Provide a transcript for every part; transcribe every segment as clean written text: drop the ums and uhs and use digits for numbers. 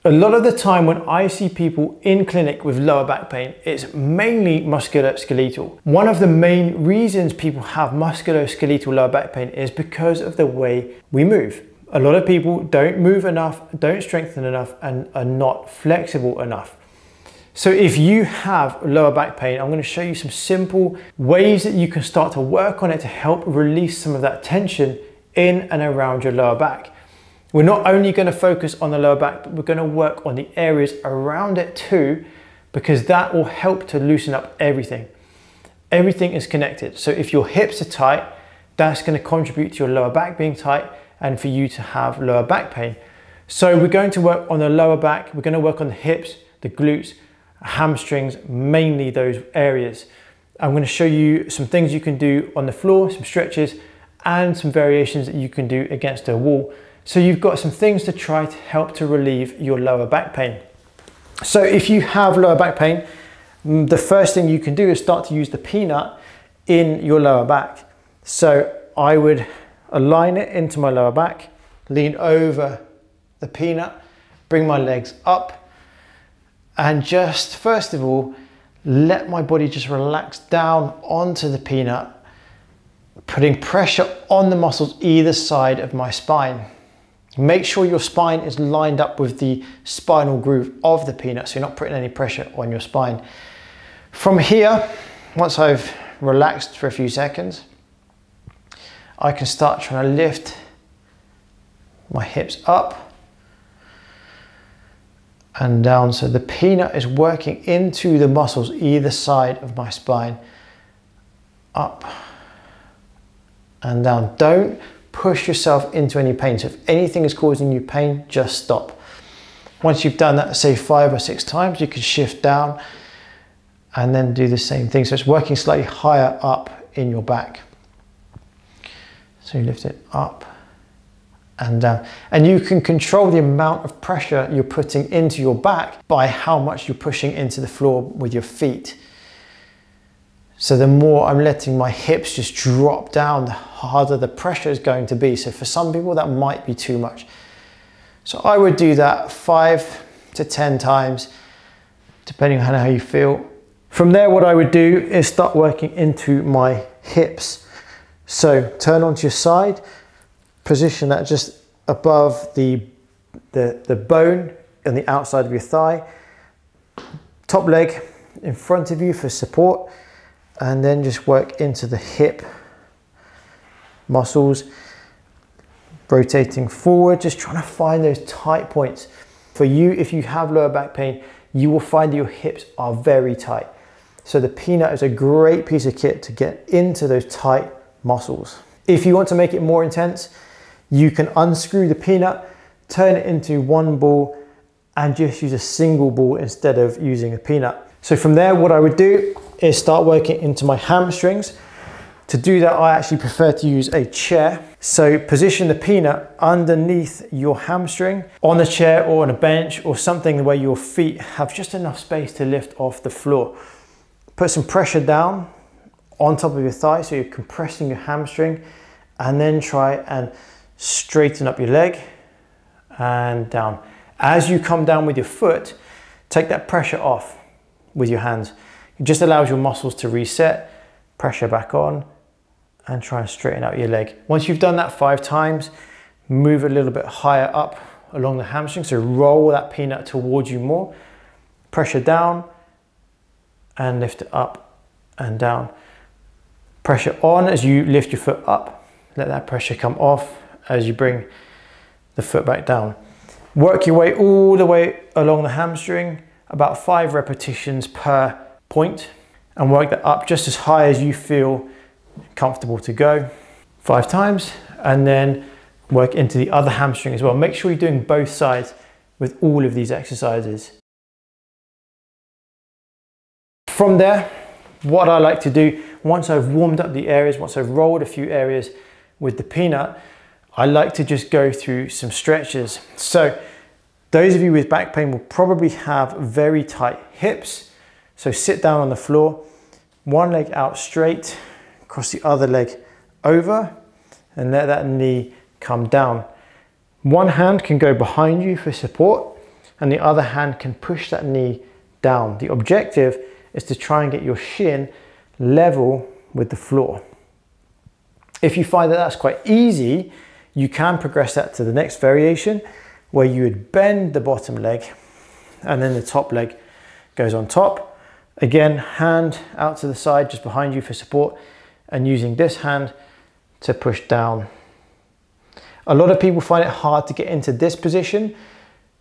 A lot of the time when I see people in clinic with lower back pain, it's mainly musculoskeletal. One of the main reasons people have musculoskeletal lower back pain is because of the way we move. A lot of people don't move enough, don't strengthen enough, and are not flexible enough. So if you have lower back pain, I'm going to show you some simple ways that you can start to work on it to help release some of that tension in and around your lower back. We're not only going to focus on the lower back, but we're going to work on the areas around it too, because that will help to loosen up everything. Everything is connected. So if your hips are tight, that's going to contribute to your lower back being tight and for you to have lower back pain. So we're going to work on the lower back, we're going to work on the hips, the glutes, hamstrings, mainly those areas. I'm going to show you some things you can do on the floor, some stretches, and some variations that you can do against a wall. So you've got some things to try to help to relieve your lower back pain. So if you have lower back pain, the first thing you can do is start to use the peanut in your lower back. So I would align it into my lower back, lean over the peanut, bring my legs up, and just first of all, let my body just relax down onto the peanut, putting pressure on the muscles either side of my spine. Make sure your spine is lined up with the spinal groove of the peanut, so you're not putting any pressure on your spine. From here, once I've relaxed for a few seconds, I can start trying to lift my hips up and down. So the peanut is working into the muscles either side of my spine, up and down. Don't push yourself into any pain. So if anything is causing you pain, just stop. Once you've done that, say 5 or 6 times, you can shift down and then do the same thing. So it's working slightly higher up in your back. So you lift it up and down. And you can control the amount of pressure you're putting into your back by how much you're pushing into the floor with your feet. So the more I'm letting my hips just drop down, the harder the pressure is going to be. So for some people that might be too much. So I would do that 5 to 10 times, depending on how you feel. From there, what I would do is start working into my hips. So turn onto your side, position that just above the bone on the outside of your thigh, top leg in front of you for support, and then just work into the hip muscles, rotating forward, just trying to find those tight points. For you, if you have lower back pain, you will find that your hips are very tight. So the peanut is a great piece of kit to get into those tight muscles. If you want to make it more intense, you can unscrew the peanut, turn it into one ball, and just use a single ball instead of using a peanut. So from there, what I would do is start working into my hamstrings. To do that, I actually prefer to use a chair. So position the peanut underneath your hamstring on a chair or on a bench or something where your feet have just enough space to lift off the floor. Put some pressure down on top of your thigh, so you're compressing your hamstring, and then try and straighten up your leg and down. As you come down with your foot, take that pressure off with your hands. It just allows your muscles to reset, pressure back on, and try and straighten out your leg. Once you've done that 5 times, move a little bit higher up along the hamstring, so roll that peanut towards you more, pressure down, and lift it up and down. Pressure on as you lift your foot up, let that pressure come off as you bring the foot back down. Work your way all the way along the hamstring, about 5 repetitions per point, and work that up just as high as you feel comfortable to go. 5 times, and then work into the other hamstring as well. Make sure you're doing both sides with all of these exercises. From there, what I like to do, once I've warmed up the areas, once I've rolled a few areas with the peanut, I like to just go through some stretches. So those of you with back pain will probably have very tight hips. So sit down on the floor, one leg out straight, cross the other leg over, and let that knee come down. One hand can go behind you for support, and the other hand can push that knee down. The objective is to try and get your shin level with the floor. If you find that that's quite easy, you can progress that to the next variation where you would bend the bottom leg and then the top leg goes on top. Again, hand out to the side just behind you for support and using this hand to push down. A lot of people find it hard to get into this position,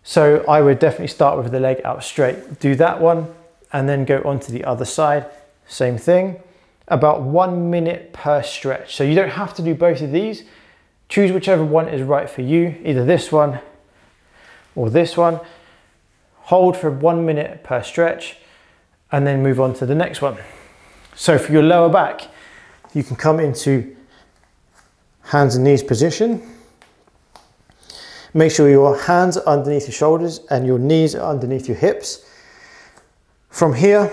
so I would definitely start with the leg out straight. Do that one and then go on to the other side. Same thing, about 1 minute per stretch. So you don't have to do both of these. Choose whichever one is right for you, either this one or this one. Hold for 1 minute per stretch and then move on to the next one. So for your lower back, you can come into hands and knees position. Make sure your hands are underneath your shoulders and your knees are underneath your hips. From here,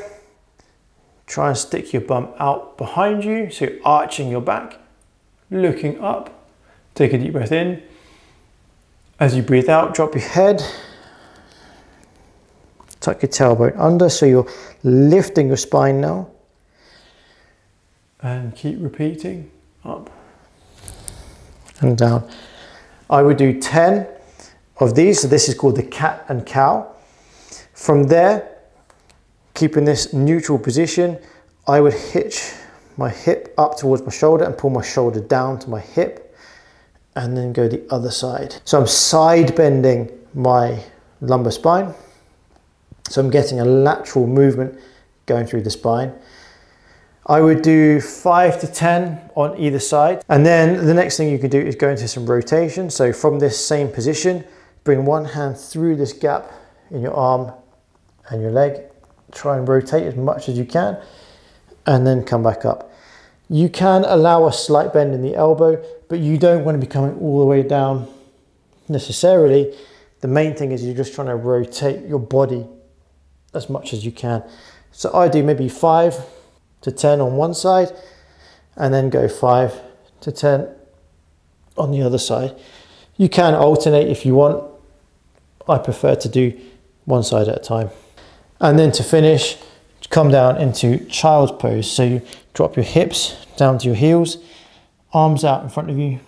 try and stick your bum out behind you, so you're arching your back, looking up. Take a deep breath in. As you breathe out, drop your head. Tuck your tailbone under, so you're lifting your spine now. And keep repeating, up and down. I would do 10 of these, so this is called the cat and cow. From there, keeping this neutral position, I would hitch my hip up towards my shoulder and pull my shoulder down to my hip and then go the other side. So I'm side bending my lumbar spine. So I'm getting a lateral movement going through the spine. I would do 5 to 10 on either side. And then the next thing you can do is go into some rotation. So from this same position, bring one hand through this gap in your arm and your leg. Try and rotate as much as you can and then come back up. You can allow a slight bend in the elbow, but you don't want to be coming all the way down necessarily. The main thing is you're just trying to rotate your body as much as you can. So I do maybe 5 to 10 on one side and then go 5 to 10 on the other side. You can alternate if you want. I prefer to do one side at a time. And then to finish, come down into child's pose. So you drop your hips down to your heels, arms out in front of you,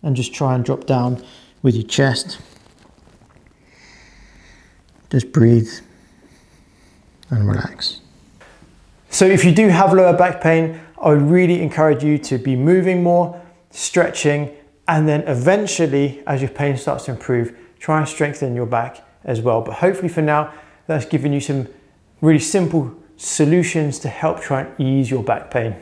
and just try and drop down with your chest. Just breathe and relax. So if you do have lower back pain, I would really encourage you to be moving more, stretching, and then eventually, as your pain starts to improve, try and strengthen your back as well. But hopefully for now, that's given you some really simple solutions to help try and ease your back pain.